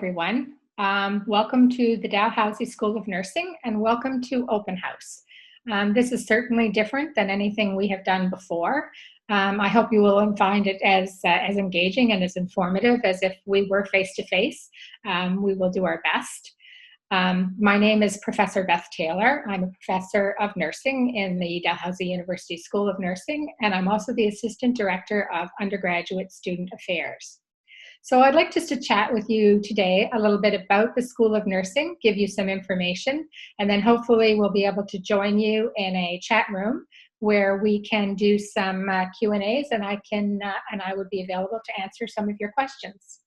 everyone. Welcome to the Dalhousie School of Nursing and welcome to Open House. This is certainly different than anything we have done before. I hope you will find it as engaging and as informative as if we were face-to-face. We will do our best. My name is Professor Beth Taylor. I'm a professor of nursing in the Dalhousie University School of Nursing, and I'm also the Assistant Director of Undergraduate Student Affairs. So I'd like just to chat with you today a little bit about the School of Nursing, give you some information, and then hopefully we'll be able to join you in a chat room where we can do some Q&As, and I would be available to answer some of your questions.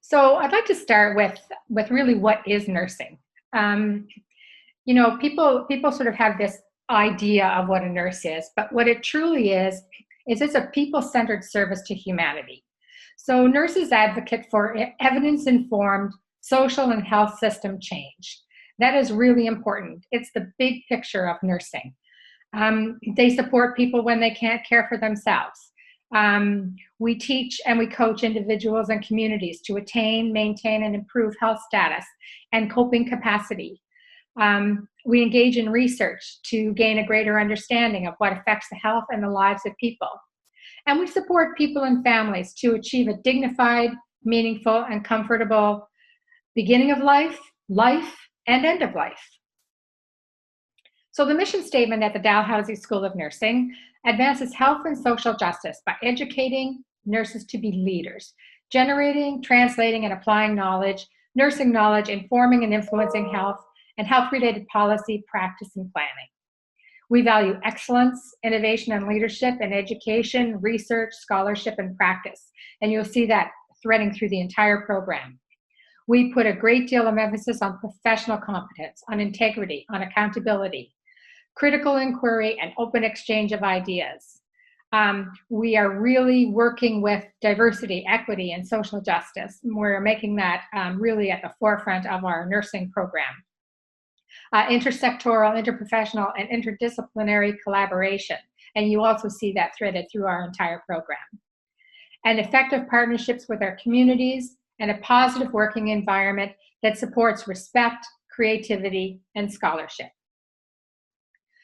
So I'd like to start with really what is nursing. You know, people sort of have this idea of what a nurse is, but what it truly is it's a people-centered service to humanity. So nurses advocate for evidence-informed social and health system change. That is really important. It's the big picture of nursing. They support people when they can't care for themselves. We teach and we coach individuals and communities to attain, maintain, and improve health status and coping capacity. We engage in research to gain a greater understanding of what affects the health and the lives of people. And we support people and families to achieve a dignified, meaningful, and comfortable beginning of life, and end of life. So the mission statement at the Dalhousie School of Nursing advances health and social justice by educating nurses to be leaders, generating, translating, and applying knowledge, nursing knowledge, informing and influencing health, and health-related policy, practice, and planning. We value excellence, innovation, and leadership in education, research, scholarship, and practice. And you'll see that threading through the entire program. We put a great deal of emphasis on professional competence, on integrity, on accountability, critical inquiry, and open exchange of ideas. We are really working with diversity, equity, and social justice. We're making that really at the forefront of our nursing program. Intersectoral, interprofessional, and interdisciplinary collaboration. And you also see that threaded through our entire program. And effective partnerships with our communities and a positive working environment that supports respect, creativity, and scholarship.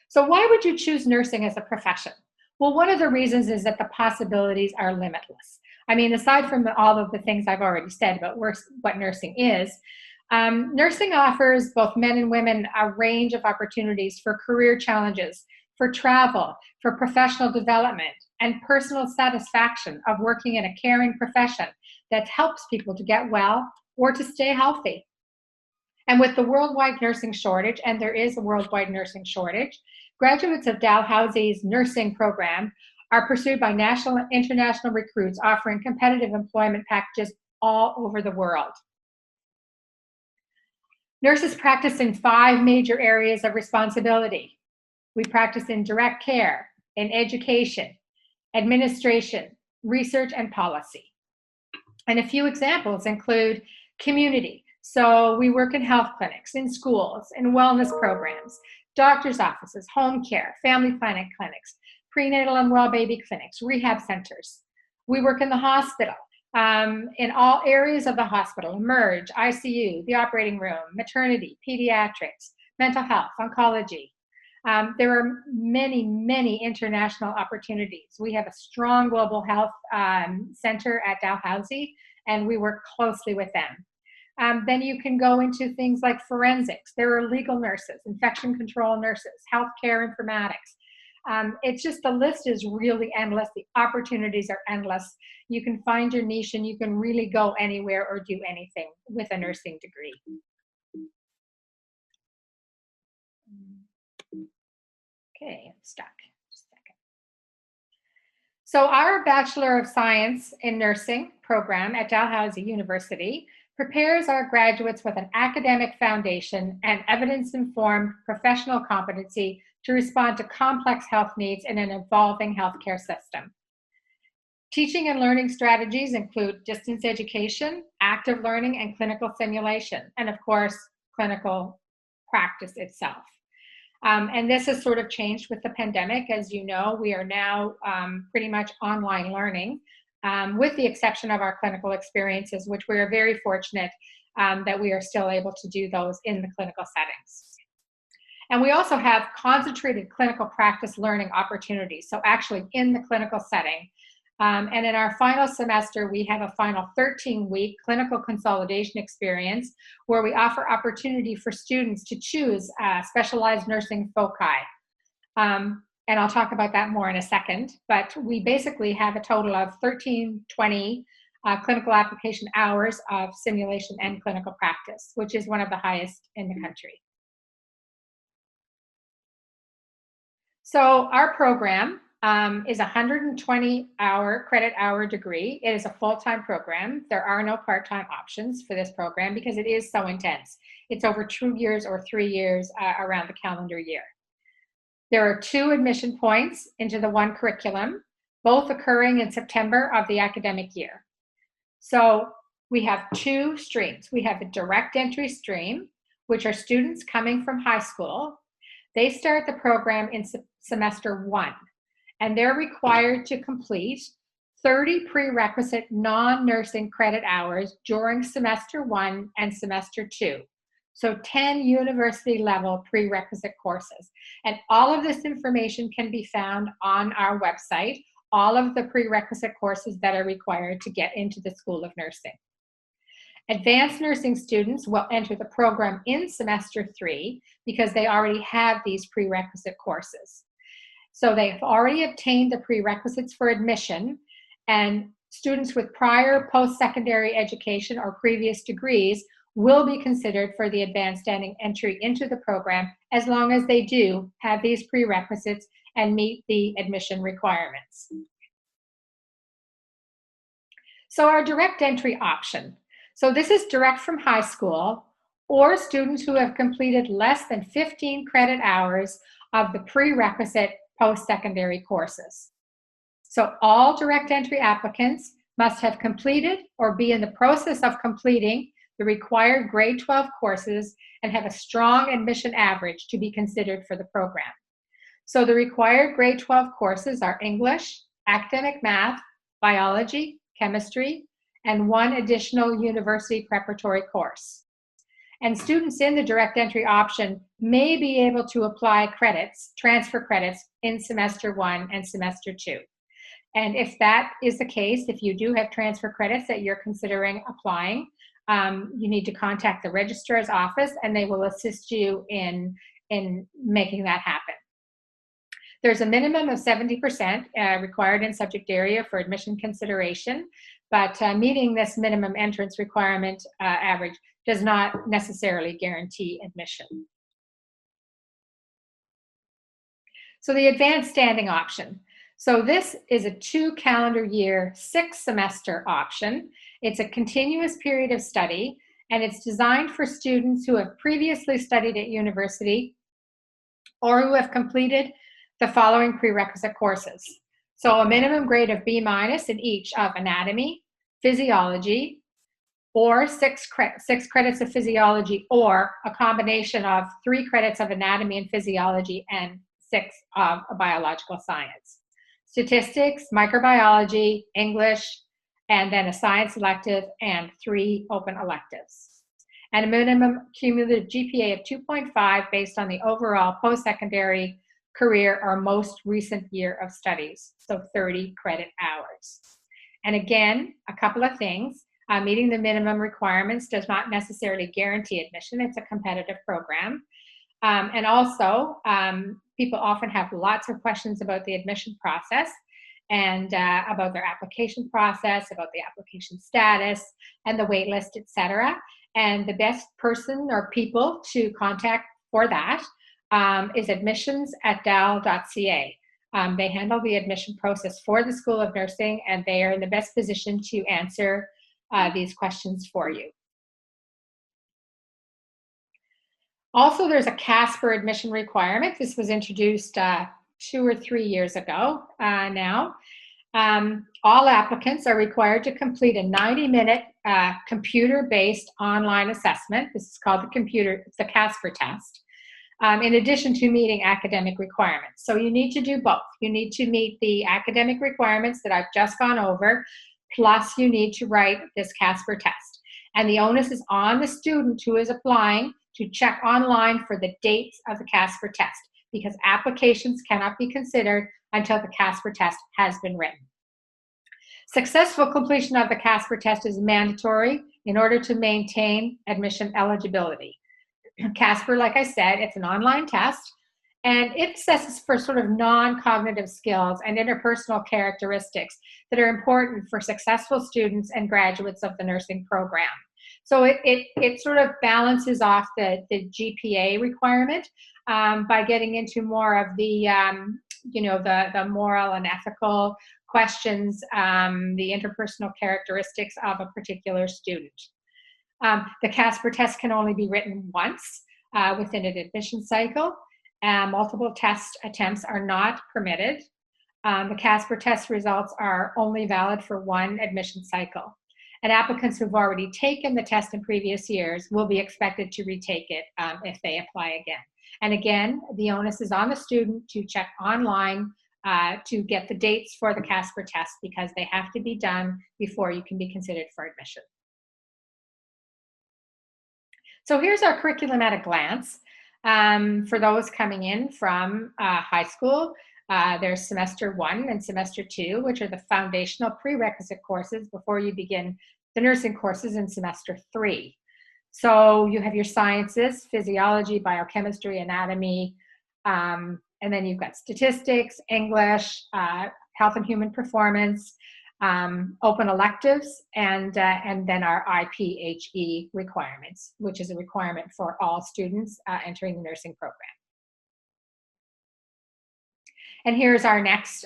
So why would you choose nursing as a profession? Well, one of the reasons is that the possibilities are limitless. I mean, aside from all of the things I've already said about what nursing is, nursing offers both men and women a range of opportunities for career challenges, for travel, for professional development, and personal satisfaction of working in a caring profession that helps people to get well or to stay healthy. And with the worldwide nursing shortage, and there is a worldwide nursing shortage, graduates of Dalhousie's nursing program are pursued by national and international recruits offering competitive employment packages all over the world. Nurses practice in 5 major areas of responsibility. We practice in direct care, in education, administration, research, and policy. And a few examples include community. So we work in health clinics, in schools, in wellness programs, doctor's offices, home care, family planning clinics, prenatal and well baby clinics, rehab centers. We work in the hospital. In all areas of the hospital, emerge, ICU, the operating room, maternity, pediatrics, mental health, oncology. There are many, many international opportunities. We have a strong global health center at Dalhousie, and we work closely with them. Then you can go into things like forensics. There are legal nurses, infection control nurses, healthcare informatics. It's just, the list is really endless. The opportunities are endless. You can find your niche and you can really go anywhere or do anything with a nursing degree. Okay, I'm stuck. Just a second. So our Bachelor of Science in Nursing program at Dalhousie University prepares our graduates with an academic foundation and evidence-informed professional competency to respond to complex health needs in an evolving healthcare system. Teaching and learning strategies include distance education, active learning, and clinical simulation, and of course, clinical practice itself. And this has sort of changed with the pandemic. As you know, we are now pretty much online learning. with the exception of our clinical experiences, which we are very fortunate that we are still able to do those in the clinical settings. And we also have concentrated clinical practice learning opportunities, so actually in the clinical setting. And in our final semester, we have a final 13-week clinical consolidation experience where we offer opportunity for students to choose specialized nursing foci. And I'll talk about that more in a second, but we basically have a total of 1320 clinical application hours of simulation and clinical practice, which is one of the highest in the country. So our program is a 120 credit hour degree. It is a full-time program. There are no part-time options for this program because it is so intense. It's over 2 years or 3 years around the calendar year. There are 2 admission points into the one curriculum, both occurring in September of the academic year. So we have 2 streams. We have a direct entry stream, which are students coming from high school. They start the program in semester 1, and they're required to complete 30 prerequisite non-nursing credit hours during semester 1 and semester 2. So 10 university level prerequisite courses. And all of this information can be found on our website, all of the prerequisite courses that are required to get into the School of Nursing. Advanced nursing students will enter the program in semester 3 because they already have these prerequisite courses. So they've already obtained the prerequisites for admission, and students with prior post-secondary education or previous degrees will be considered for the advanced entry into the program as long as they do have these prerequisites and meet the admission requirements. So our direct entry option. So this is direct from high school or students who have completed less than 15 credit hours of the prerequisite post-secondary courses. So all direct entry applicants must have completed or be in the process of completing the required grade 12 courses and have a strong admission average to be considered for the program. So the required grade 12 courses are English, academic math, biology, chemistry, and 1 additional university preparatory course. And students in the direct entry option may be able to apply credits, transfer credits in semester 1 and semester 2. And if that is the case, if you do have transfer credits that you're considering applying, you need to contact the registrar's office and they will assist you in making that happen. There's a minimum of 70% required in subject area for admission consideration, but meeting this minimum entrance requirement average does not necessarily guarantee admission. So the advanced standing option. So this is a 2 calendar year, 6 semester option. It's a continuous period of study, and it's designed for students who have previously studied at university or who have completed the following prerequisite courses. So a minimum grade of B- in each of anatomy, physiology, or 6 credits of physiology, or a combination of 3 credits of anatomy and physiology and 6 of a biological science. Statistics, microbiology, English, and then a science elective and 3 open electives. And a minimum cumulative GPA of 2.5 based on the overall post-secondary career or most recent year of studies, so 30 credit hours. And again, a couple of things. Meeting the minimum requirements does not necessarily guarantee admission. It's a competitive program. And also, people often have lots of questions about the admission process and about their application process, about the application status and the wait list, etc. And the best person or people to contact for that is admissions@dal.ca. They handle the admission process for the School of Nursing, and they are in the best position to answer these questions for you. Also, there's a CASPER admission requirement. This was introduced 2 or 3 years ago now. All applicants are required to complete a 90-minute computer-based online assessment. This is called the CASPER test, in addition to meeting academic requirements. So you need to do both. You need to meet the academic requirements that I've just gone over, plus you need to write this Casper test. And the onus is on the student who is applying to check online for the dates of the Casper test, because applications cannot be considered until the Casper test has been written. Successful completion of the Casper test is mandatory in order to maintain admission eligibility. Casper, like I said, it's an online test, and it assesses for sort of non-cognitive skills and interpersonal characteristics that are important for successful students and graduates of the nursing program. So it sort of balances off the GPA requirement by getting into more of the the moral and ethical questions, the interpersonal characteristics of a particular student. The Casper test can only be written once within an admission cycle. Multiple test attempts are not permitted. The Casper test results are only valid for one admission cycle. And applicants who've already taken the test in previous years will be expected to retake it if they apply again. And again, the onus is on the student to check online to get the dates for the Casper test, because they have to be done before you can be considered for admission. So here's our curriculum at a glance. For those coming in from high school, there's semester 1 and semester 2, which are the foundational prerequisite courses before you begin the nursing courses in semester 3. So you have your sciences, physiology, biochemistry, anatomy, and then you've got statistics, English, health and human performance, open electives, and then our IPHE requirements, which is a requirement for all students entering the nursing program. And here's our next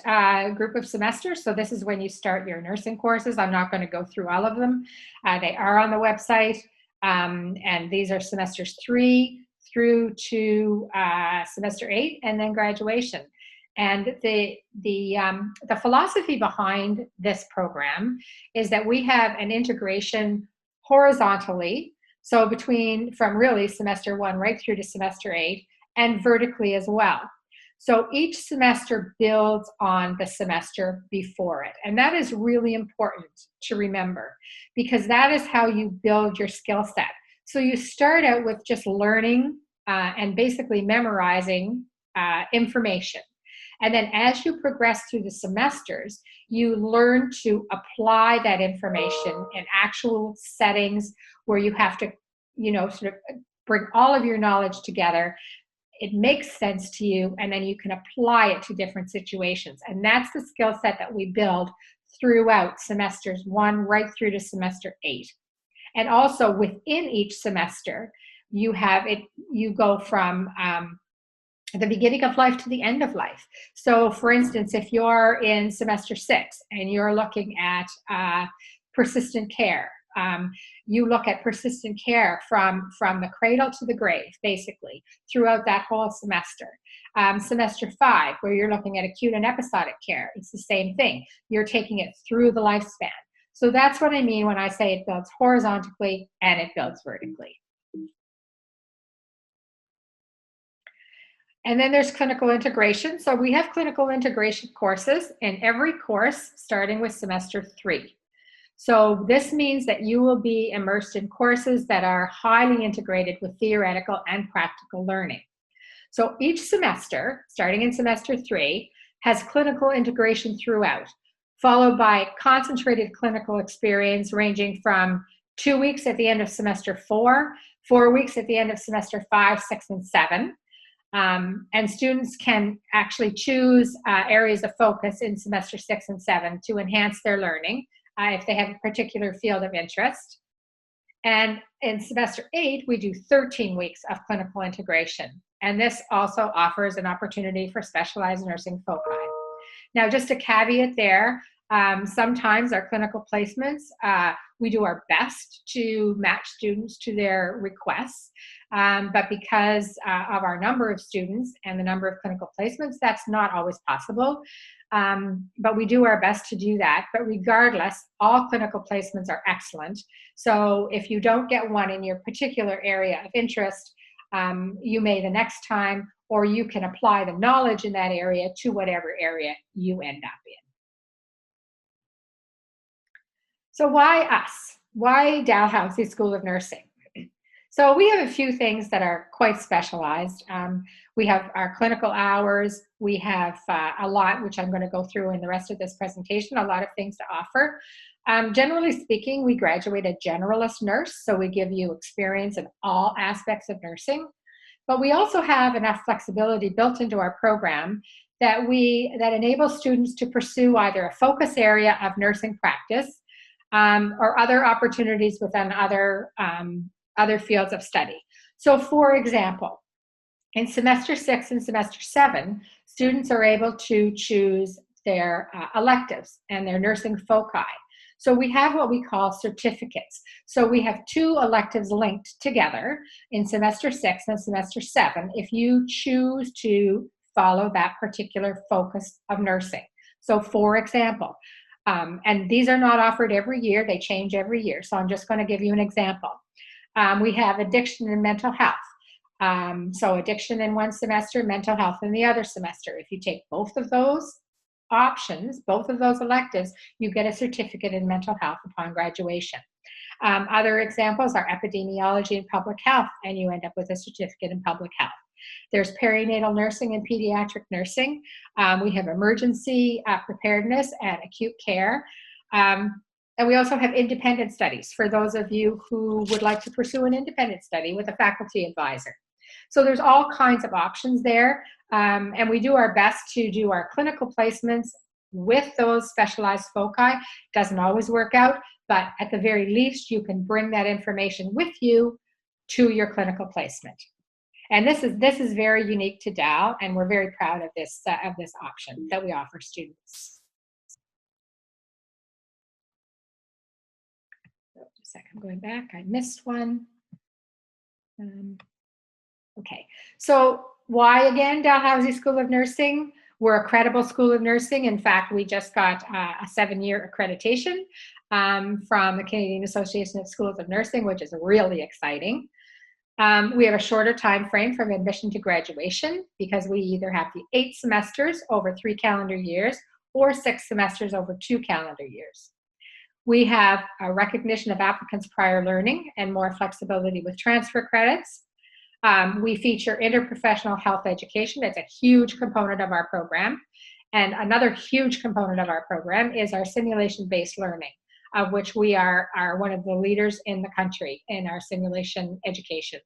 group of semesters. So this is when you start your nursing courses. I'm not going to go through all of them. They are on the website. And these are semesters 3 through to semester 8, and then graduation. And the philosophy behind this program is that we have an integration horizontally, so from really semester 1 right through to semester 8, and vertically as well. So each semester builds on the semester before it. And that is really important to remember, because that is how you build your skill set. So you start out with just learning and basically memorizing information. And then as you progress through the semesters, you learn to apply that information in actual settings where you have to, sort of bring all of your knowledge together. It makes sense to you, and then you can apply it to different situations. And that's the skill set that we build throughout semesters 1 right through to semester 8. And also within each semester, you go from the beginning of life to the end of life. So for instance, if you're in semester 6 and you're looking at persistent care, you look at persistent care from the cradle to the grave, basically, throughout that whole semester. Semester 5, where you're looking at acute and episodic care, it's the same thing. You're taking it through the lifespan. So that's what I mean when I say it builds horizontally and it builds vertically. And then there's clinical integration. So we have clinical integration courses in every course starting with semester 3. So this means that you will be immersed in courses that are highly integrated with theoretical and practical learning. So each semester, starting in semester 3, has clinical integration throughout, followed by concentrated clinical experience ranging from 2 weeks at the end of semester 4, 4 weeks at the end of semester 5, 6, and 7. And students can actually choose areas of focus in semester 6 and 7 to enhance their learning if they have a particular field of interest. And in semester 8, we do 13 weeks of clinical integration. And this also offers an opportunity for specialized nursing foci. Now, just a caveat there, sometimes our clinical placements, we do our best to match students to their requests. But because of our number of students and the number of clinical placements, that's not always possible. But we do our best to do that. But regardless, all clinical placements are excellent. So if you don't get one in your particular area of interest, you may the next time, or you can apply the knowledge in that area to whatever area you end up in. So why us? Why Dalhousie School of Nursing? So we have a few things that are quite specialized. We have our clinical hours. We have a lot, which I'm going to go through in the rest of this presentation, a lot of things to offer. Generally speaking, we graduate a generalist nurse, so we give you experience in all aspects of nursing. But we also have enough flexibility built into our program that enables students to pursue either a focus area of nursing practice or other opportunities within other fields of study. So for example, in semester 6 and semester 7, students are able to choose their electives and their nursing foci. So we have what we call certificates. So we have 2 electives linked together in semester 6 and semester 7 if you choose to follow that particular focus of nursing. So for example, and these are not offered every year, they change every year. So I'm just going to give you an example. We have addiction and mental health. So addiction in one semester, mental health in the other semester. If you take both of those options, both of those electives, you get a certificate in mental health upon graduation. Other examples are epidemiology and public health, and you end up with a certificate in public health. There's perinatal nursing and pediatric nursing. We have emergency preparedness and acute care. And we also have independent studies for those of you who would like to pursue an independent study with a faculty advisor. So there's all kinds of options there. And we do our best to do our clinical placements with those specialized foci. Doesn't always work out, but at the very least, you can bring that information with you to your clinical placement. And this is very unique to Dal, and we're very proud of this option that we offer students. So just a second, I'm going back. I missed one. Okay, so why again Dalhousie School of Nursing? We're a credible school of nursing. In fact, we just got a 7-year accreditation from the Canadian Association of Schools of Nursing, which is really exciting. We have a shorter time frame from admission to graduation because we either have the 8 semesters over 3 calendar years or 6 semesters over 2 calendar years. We have a recognition of applicants' prior learning and more flexibility with transfer credits. We feature interprofessional health education. That's a huge component of our program. And another huge component of our program is our simulation-based learning, of which we are one of the leaders in the country in our simulation education.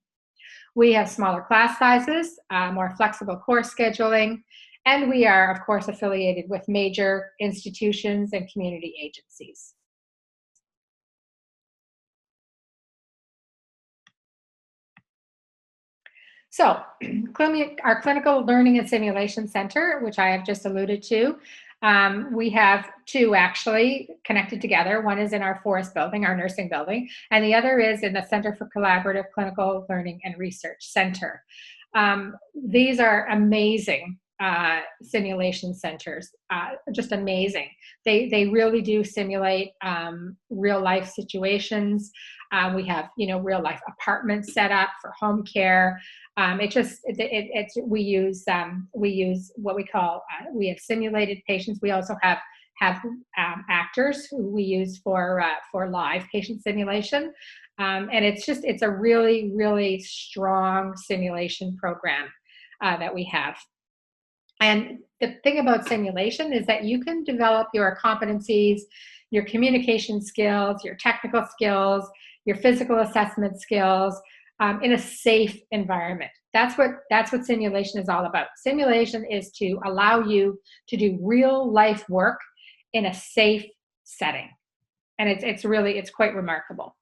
We have smaller class sizes, more flexible course scheduling, and we are, of course, affiliated with major institutions and community agencies. So our Clinical Learning and Simulation Center, which I have just alluded to, we have 2 actually connected together. One is in our Forest building, our nursing building, and the other is in the Center for Collaborative Clinical Learning and Research Center. These are amazing simulation centers, just amazing. They really do simulate real life situations. We have, real life apartments set up for home care. We use what we call, we have simulated patients. We also have actors who we use for live patient simulation. And it's a really, really strong simulation program that we have. And the thing about simulation is that you can develop your competencies, your communication skills, your technical skills, your physical assessment skills in a safe environment. That's what simulation is all about. Simulation is to allow you to do real life work in a safe setting. And it's quite remarkable.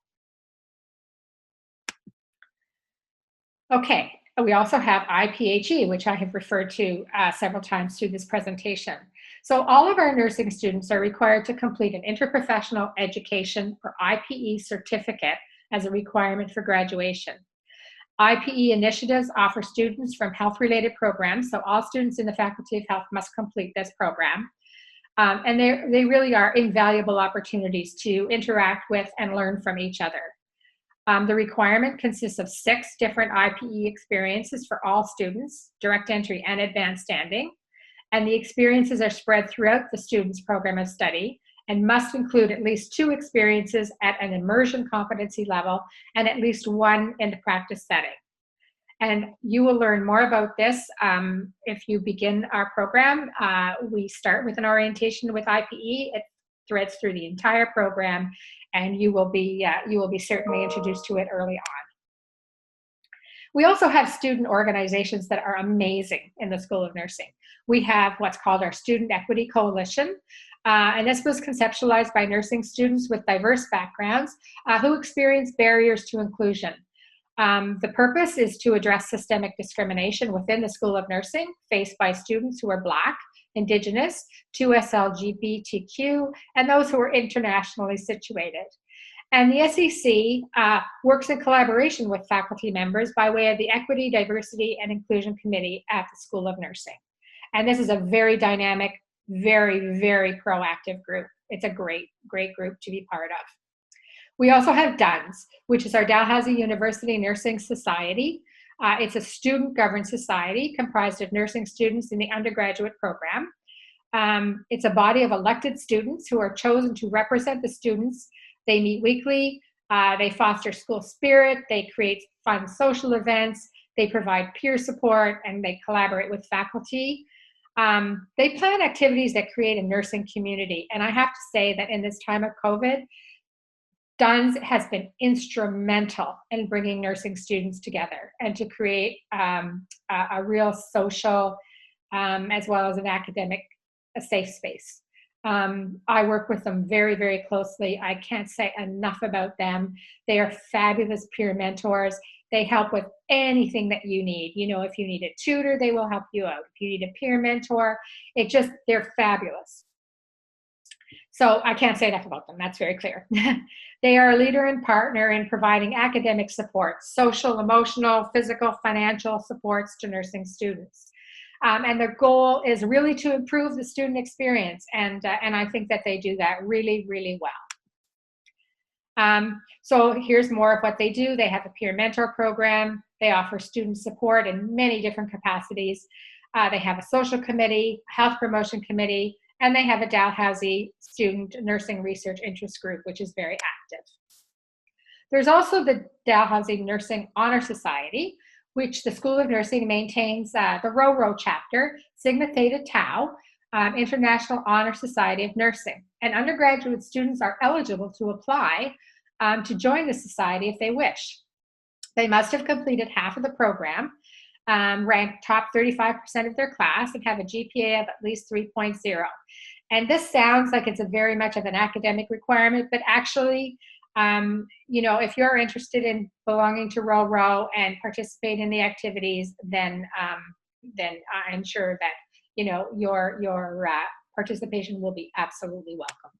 Okay. We also have IPHE, which I have referred to several times through this presentation. So all of our nursing students are required to complete an interprofessional education or IPE certificate as a requirement for graduation. IPE initiatives offer students from health-related programs, so all students in the Faculty of Health must complete this program. And they really are invaluable opportunities to interact with and learn from each other. The requirement consists of 6 different IPE experiences for all students, direct entry and advanced standing. And the experiences are spread throughout the student's program of study and must include at least 2 experiences at an immersion competency level and at least 1 in the practice setting. And you will learn more about this if you begin our program. We start with an orientation with IPE. It threads through the entire program, and you will be certainly introduced to it early on. We also have student organizations that are amazing in the School of Nursing. We have what's called our Student Equity Coalition, and this was conceptualized by nursing students with diverse backgrounds who experience barriers to inclusion. The purpose is to address systemic discrimination within the School of Nursing faced by students who are Black, Indigenous, 2SLGBTQ, and those who are internationally situated. And the SEC works in collaboration with faculty members by way of the Equity, Diversity, and Inclusion Committee at the School of Nursing. And this is a very dynamic, very, very proactive group. It's a great, great group to be part of. We also have DUNS, which is our Dalhousie University Nursing Society. It's a student-governed society comprised of nursing students in the undergraduate program. It's a body of elected students who are chosen to represent the students. They meet weekly, they foster school spirit, they create fun social events, they provide peer support, and they collaborate with faculty. They plan activities that create a nursing community. And I have to say that in this time of COVID, DUNS has been instrumental in bringing nursing students together and to create a real social as well as an academic safe space. I work with them very, very closely. I can't say enough about them. They are fabulous peer mentors. They help with anything that you need. You know, if you need a tutor, they will help you out. If you need a peer mentor, they're fabulous. So I can't say enough about them, that's very clear. They are a leader and partner in providing academic support, social, emotional, physical, financial supports to nursing students. And their goal is really to improve the student experience, and I think that they do that really, really well. So here's more of what they do. They have a peer mentor program. They offer student support in many different capacities. They have a social committee, health promotion committee, and they have a Dalhousie Student Nursing Research Interest Group, which is very active. There's also the Dalhousie Nursing Honor Society, which the School of Nursing maintains the RoRo chapter, Sigma Theta Tau, International Honor Society of Nursing. And undergraduate students are eligible to apply to join the society if they wish. They must have completed half of the program, ranked top 35% of their class, and have a GPA of at least 3.0. And this sounds like it's very much of an academic requirement, but actually, you know, if you're interested in belonging to RoRo and participate in the activities, then I'm sure that, you know, your participation will be absolutely welcome.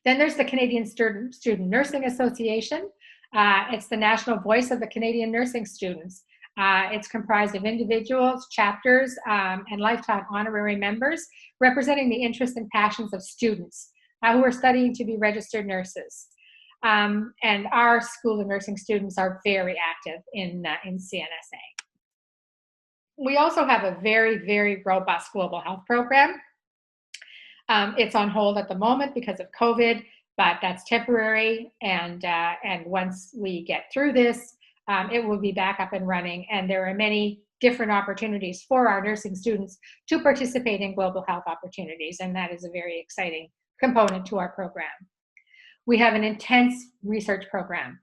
Then there's the Canadian Student Nursing Association. It's the national voice of the Canadian nursing students. It's comprised of individuals, chapters, and lifetime honorary members representing the interests and passions of students who are studying to be registered nurses. And our School of Nursing students are very active in CNSA. We also have a very, very robust global health program. It's on hold at the moment because of COVID, but that's temporary. And once we get through this, it will be back up and running. And there are many different opportunities for our nursing students to participate in global health opportunities. And that is a very exciting component to our program. We have an intense research program.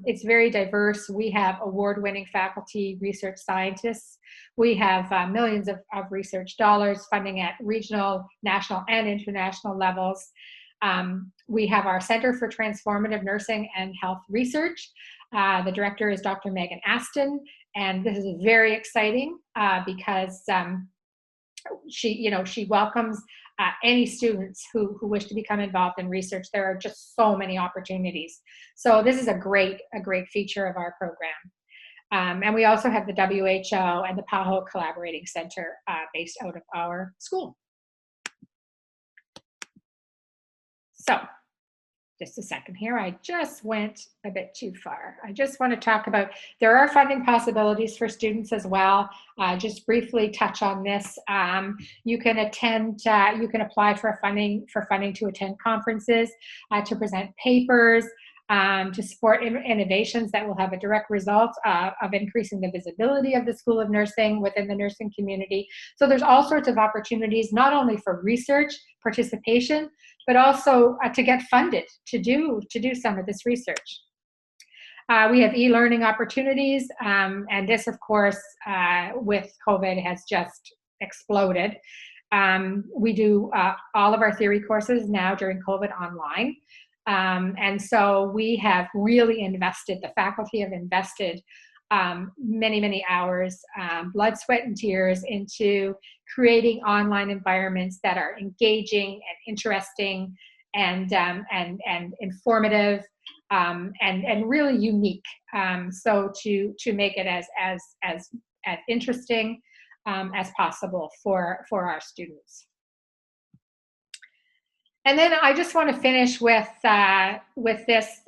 It's very diverse. We have award-winning faculty, research scientists. We have millions of research dollars funding at regional, national, and international levels. We have our Center for Transformative Nursing and Health Research. The director is Dr. Megan Aston, and this is very exciting because she welcomes any students who wish to become involved in research. There are just so many opportunities. So this is a great feature of our program. And we also have the WHO and the PAHO Collaborating Center based out of our school. So just a second here. I just went a bit too far. I just want to talk about, there are funding possibilities for students as well. Just briefly touch on this. You can apply for funding to attend conferences, to present papers, to support innovations that will have a direct result of increasing the visibility of the School of Nursing within the nursing community. So there's all sorts of opportunities, not only for research participation, but also to get funded to do some of this research. We have e-learning opportunities, and this, of course, with COVID has just exploded. We do all of our theory courses now during COVID online. And so we have really invested, the faculty have invested many, many hours, blood, sweat, and tears into creating online environments that are engaging and interesting and informative, and really unique. So to make it as interesting as possible for our students. And then I just want to finish with this,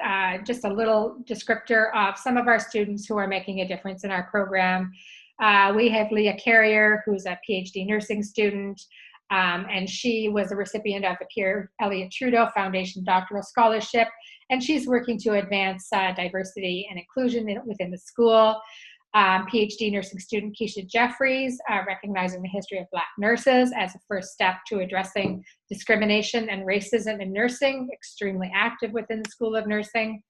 just a little descriptor of some of our students who are making a difference in our program. We have Leah Carrier, who's a PhD nursing student, and she was a recipient of the Pierre Elliott Trudeau Foundation Doctoral Scholarship, and she's working to advance diversity and inclusion within the school. PhD nursing student Keisha Jeffries, recognizing the history of Black nurses as a first step to addressing discrimination and racism in nursing, extremely active within the School of Nursing.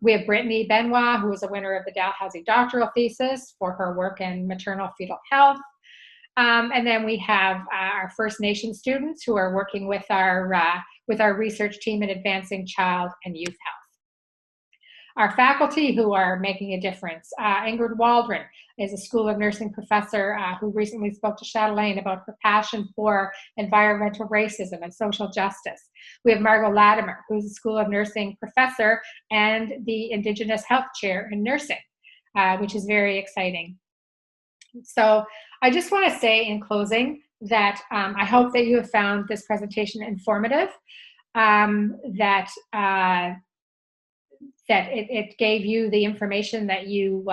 We have Brittany Benoit, who is a winner of the Dalhousie doctoral thesis for her work in maternal fetal health. And then we have our First Nation students who are working with our research team in advancing child and youth health. Our faculty who are making a difference. Ingrid Waldron is a School of Nursing professor who recently spoke to Chatelaine about her passion for environmental racism and social justice. We have Margot Latimer, who's a School of Nursing professor and the Indigenous Health Chair in Nursing, which is very exciting. So I just want to say in closing that I hope that you have found this presentation informative, that it gave you the information that you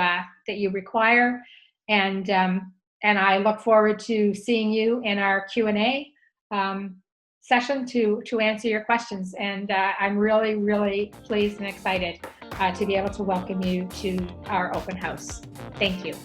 require, and I look forward to seeing you in our Q&A session to answer your questions. And I'm really, really pleased and excited to be able to welcome you to our open house. Thank you.